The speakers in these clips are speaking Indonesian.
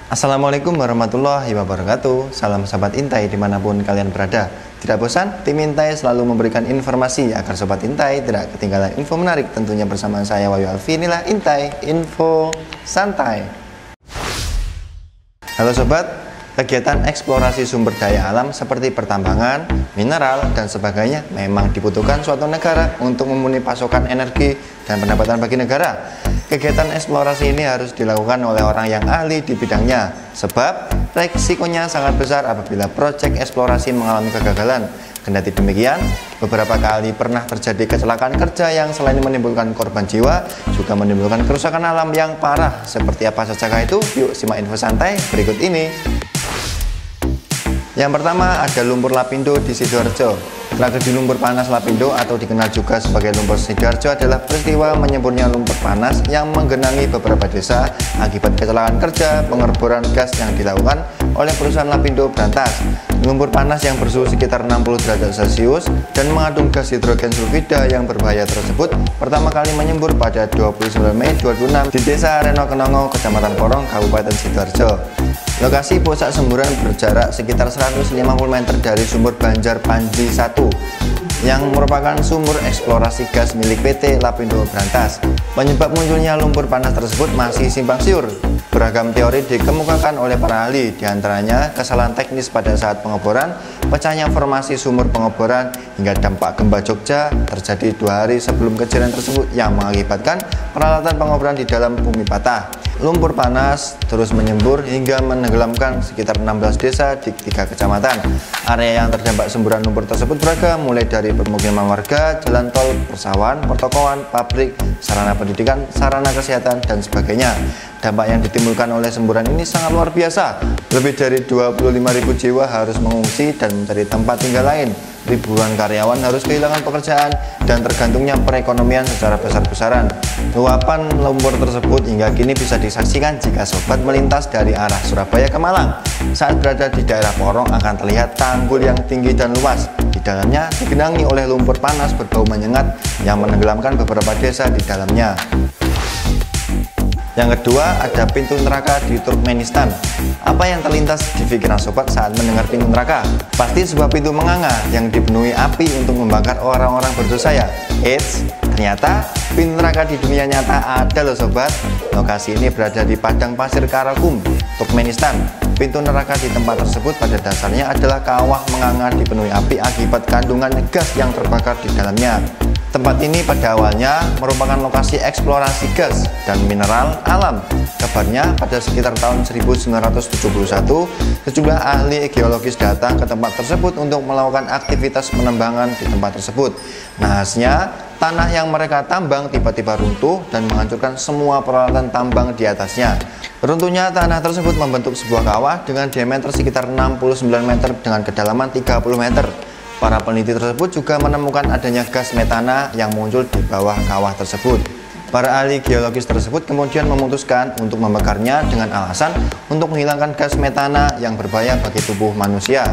Assalamualaikum warahmatullahi wabarakatuh. Salam sahabat Intai dimanapun kalian berada. Tidak bosan, tim Intai selalu memberikan informasi agar sobat Intai tidak ketinggalan info menarik. Tentunya bersama saya Wahyu Alfi. Inilah Intai Info Santai. Halo sobat, kegiatan eksplorasi sumber daya alam seperti pertambangan, mineral, dan sebagainya memang dibutuhkan suatu negara untuk memenuhi pasokan energi dan pendapatan bagi negara. Kegiatan eksplorasi ini harus dilakukan oleh orang yang ahli di bidangnya, sebab resikonya sangat besar apabila proyek eksplorasi mengalami kegagalan. Kendati demikian, beberapa kali pernah terjadi kecelakaan kerja yang selain menimbulkan korban jiwa, juga menimbulkan kerusakan alam yang parah. Seperti apa saja itu? Yuk simak info santai berikut ini. Yang pertama ada lumpur lapindo di Sidoarjo. Tragedi lumpur panas lapindo atau dikenal juga sebagai lumpur Sidoarjo adalah peristiwa menyemburnya lumpur panas yang menggenangi beberapa desa akibat kecelakaan kerja pengeboran gas yang dilakukan oleh perusahaan Lapindo Brantas. Lumpur panas yang bersuhu sekitar 60 derajat Celcius dan mengandung gas hidrogen sulfida yang berbahaya tersebut pertama kali menyembur pada 29 Mei 2006 di Desa Reno Kenongo, Kecamatan Porong, Kabupaten Sidoarjo. Lokasi pusat semburan berjarak sekitar 150 meter dari sumur Banjar Panji 1 yang merupakan sumur eksplorasi gas milik PT Lapindo Brantas. Penyebab munculnya lumpur panas tersebut masih simpang siur. Beragam teori dikemukakan oleh para ahli, diantaranya kesalahan teknis pada saat pengeboran, pecahnya formasi sumur pengeboran, hingga dampak gempa Jogja terjadi 2 hari sebelum kejadian tersebut yang mengakibatkan peralatan pengeboran di dalam bumi patah. Lumpur panas terus menyembur hingga menenggelamkan sekitar 16 desa di 3 kecamatan. Area yang terdampak semburan lumpur tersebut beragam, mulai dari permukiman warga, jalan tol, persawahan, pertokoan, pabrik, sarana pendidikan, sarana kesehatan, dan sebagainya. Dampak yang ditimbulkan oleh semburan ini sangat luar biasa. Lebih dari 25.000 jiwa harus mengungsi dan mencari tempat tinggal lain. Ribuan karyawan harus kehilangan pekerjaan dan tergantungnya perekonomian secara besar-besaran. Luapan lumpur tersebut hingga kini bisa disaksikan jika sobat melintas dari arah Surabaya ke Malang. Saat berada di daerah Porong akan terlihat tanggul yang tinggi dan luas. Di dalamnya digenangi oleh lumpur panas berbau menyengat yang menenggelamkan beberapa desa di dalamnya. Yang kedua ada pintu neraka di Turkmenistan. Apa yang terlintas di pikiran sobat saat mendengar pintu neraka? Pasti sebuah pintu menganga yang dipenuhi api untuk membakar orang-orang berdosa ya. Eits, ternyata pintu neraka di dunia nyata ada loh sobat. Lokasi ini berada di padang pasir Karakum, Turkmenistan. Pintu neraka di tempat tersebut pada dasarnya adalah kawah menganga dipenuhi api akibat kandungan gas yang terbakar di dalamnya. Tempat ini pada awalnya merupakan lokasi eksplorasi gas dan mineral alam. Kabarnya pada sekitar tahun 1971, sejumlah ahli geologis datang ke tempat tersebut untuk melakukan aktivitas penambangan di tempat tersebut. Nahasnya, tanah yang mereka tambang tiba-tiba runtuh dan menghancurkan semua peralatan tambang di atasnya. Runtuhnya tanah tersebut membentuk sebuah kawah dengan diameter sekitar 69 meter dengan kedalaman 30 meter. Para peneliti tersebut juga menemukan adanya gas metana yang muncul di bawah kawah tersebut. Para ahli geologis tersebut kemudian memutuskan untuk membakarnya dengan alasan untuk menghilangkan gas metana yang berbahaya bagi tubuh manusia.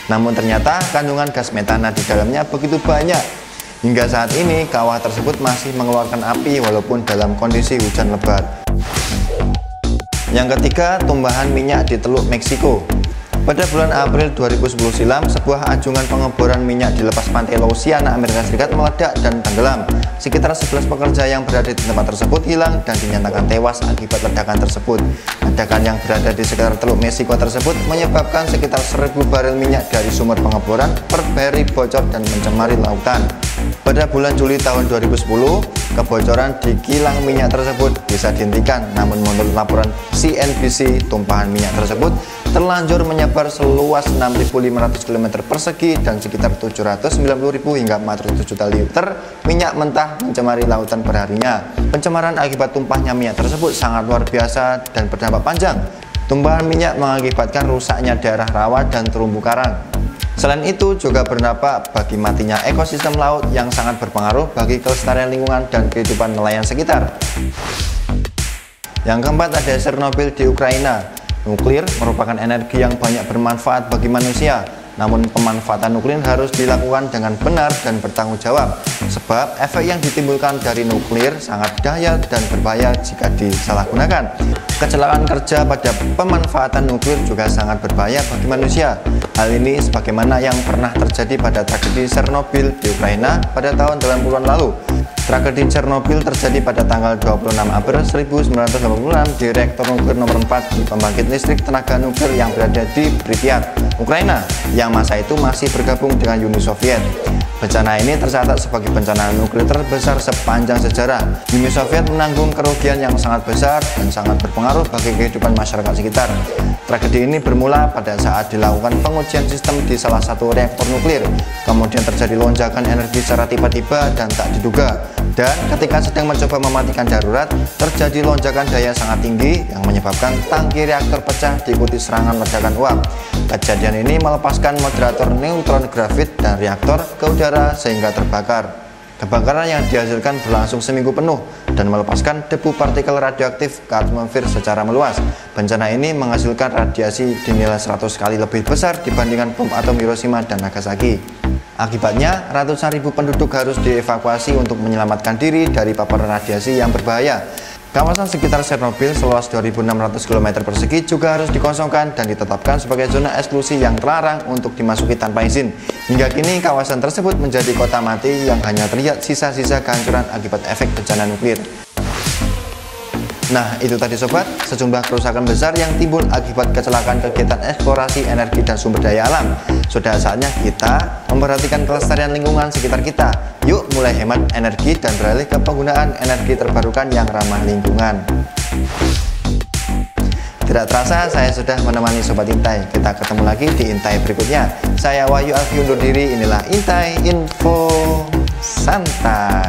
Namun ternyata kandungan gas metana di dalamnya begitu banyak. Hingga saat ini kawah tersebut masih mengeluarkan api walaupun dalam kondisi hujan lebat. Yang ketiga, tumbahan minyak di Teluk Meksiko. Pada bulan April 2010 silam, sebuah anjungan pengeboran minyak di lepas pantai Louisiana, Amerika Serikat meledak dan tenggelam. Sekitar 11 pekerja yang berada di tempat tersebut hilang dan dinyatakan tewas akibat ledakan tersebut. Ledakan yang berada di sekitar Teluk Meksiko tersebut menyebabkan sekitar 1.000 barel minyak dari sumber pengeboran per hari bocor dan mencemari lautan. Pada bulan Juli tahun 2010, kebocoran di kilang minyak tersebut bisa dihentikan, namun menurut laporan CNBC, tumpahan minyak tersebut terlanjur menyebar seluas 6.500 km persegi dan sekitar 790.000 hingga 400 juta liter minyak mentah mencemari lautan perharinya. Pencemaran akibat tumpahnya minyak tersebut sangat luar biasa dan berdampak panjang. Tumpahan minyak mengakibatkan rusaknya daerah rawa dan terumbu karang. Selain itu juga berdampak bagi matinya ekosistem laut yang sangat berpengaruh bagi kelestarian lingkungan dan kehidupan nelayan sekitar. Yang keempat ada Chernobyl di Ukraina. Nuklir merupakan energi yang banyak bermanfaat bagi manusia. Namun pemanfaatan nuklir harus dilakukan dengan benar dan bertanggung jawab, sebab efek yang ditimbulkan dari nuklir sangat dahsyat dan berbahaya jika disalahgunakan. Kecelakaan kerja pada pemanfaatan nuklir juga sangat berbahaya bagi manusia. Hal ini sebagaimana yang pernah terjadi pada tragedi Chernobyl di Ukraina pada tahun 80-an lalu. Tragedi Chernobyl terjadi pada tanggal 26 April 1986 di reaktor nuklir nomor 4 di pembangkit listrik tenaga nuklir yang berada di Pripyat, Ukraina, yang masa itu masih bergabung dengan Uni Soviet. Bencana ini tercatat sebagai bencana nuklir terbesar sepanjang sejarah. Uni Soviet menanggung kerugian yang sangat besar dan sangat berpengaruh bagi kehidupan masyarakat sekitar. Tragedi ini bermula pada saat dilakukan pengujian sistem di salah satu reaktor nuklir. Kemudian terjadi lonjakan energi secara tiba-tiba dan tak diduga. Dan ketika sedang mencoba mematikan darurat, terjadi lonjakan daya sangat tinggi yang menyebabkan tangki reaktor pecah diikuti serangan ledakan uap. Kejadian ini melepaskan moderator neutron grafit dan reaktor ke udara sehingga terbakar. Kebakaran yang dihasilkan berlangsung seminggu penuh dan melepaskan debu partikel radioaktif ke atmosfer secara meluas. Bencana ini menghasilkan radiasi dinilai 100 kali lebih besar dibandingkan bom atom Hiroshima dan Nagasaki. Akibatnya, ratusan ribu penduduk harus dievakuasi untuk menyelamatkan diri dari paparan radiasi yang berbahaya. Kawasan sekitar Chernobyl seluas 2.600 km persegi juga harus dikosongkan dan ditetapkan sebagai zona eksklusi yang terlarang untuk dimasuki tanpa izin. Hingga kini kawasan tersebut menjadi kota mati yang hanya terlihat sisa-sisa kehancuran akibat efek bencana nuklir. Nah, itu tadi sobat, sejumlah kerusakan besar yang timbul akibat kecelakaan kegiatan eksplorasi energi dan sumber daya alam. Sudah saatnya kita memperhatikan kelestarian lingkungan sekitar kita. Yuk mulai hemat energi dan beralih ke penggunaan energi terbarukan yang ramah lingkungan. Tidak terasa saya sudah menemani Sobat Intai. Kita ketemu lagi di Intai berikutnya. Saya Wahyu Alfi undur diri. Inilah Intai Info Santai.